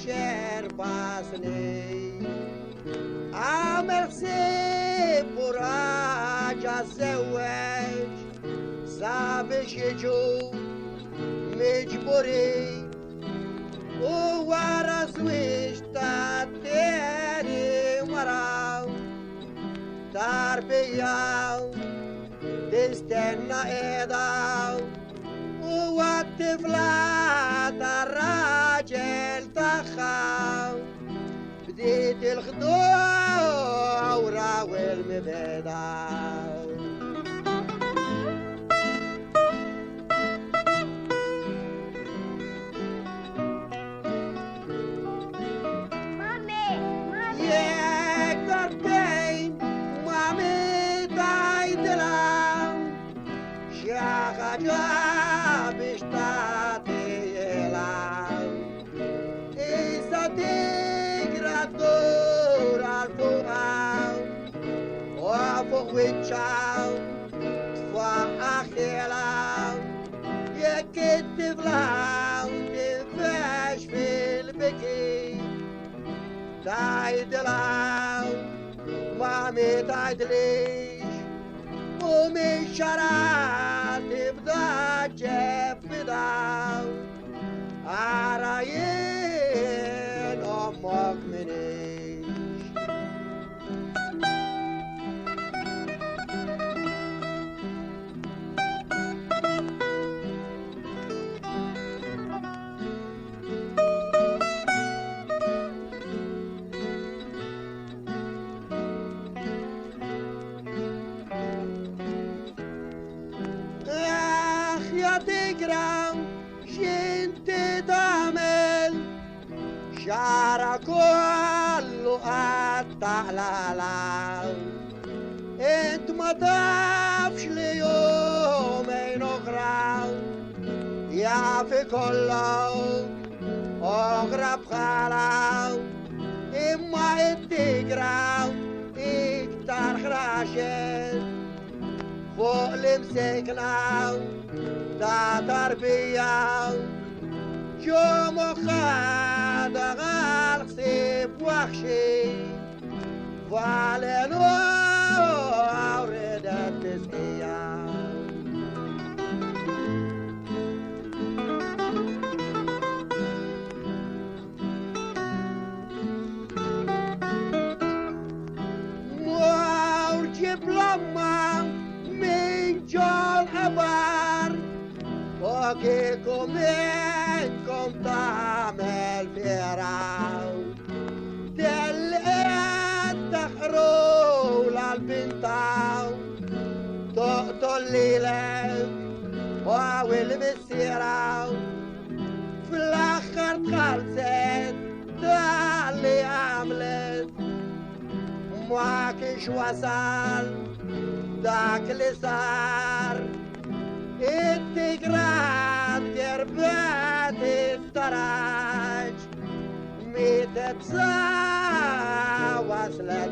شرباسني عامل حساب وراجع الزواج صعب يجو مجبوري وورا زويج تاتيري ورا تربية تستنى إيدا والطفلات الراجل تخاف بديت الخضوع وراوي المبيضة وتشاو وأخيرا يكتب لاو تفاش في البكي تعيد لاو وعمي تعدليش ومن شرات تبدا جيب بداو عرايين أمك منيش تقرا شنت تعمل شعر كله الطلالة انت ما تعرفش ليومين اخرى يا في كله اغرب خلا اما تقرا اكتر خراشت فوق المسكنة تا تربية جو مخاد غال خسيب وحشي فعلنو أورد التسقية موجب لما من جول أبار وكيكم منكم تعمل فراو تلقيت تخرو للبنتاو تقتل ليلك والمسيراو في الآخر خلصت اللي عملت معكش وصل داك اللي صار التقرات تربات الدراج ميتة ساعة وصلت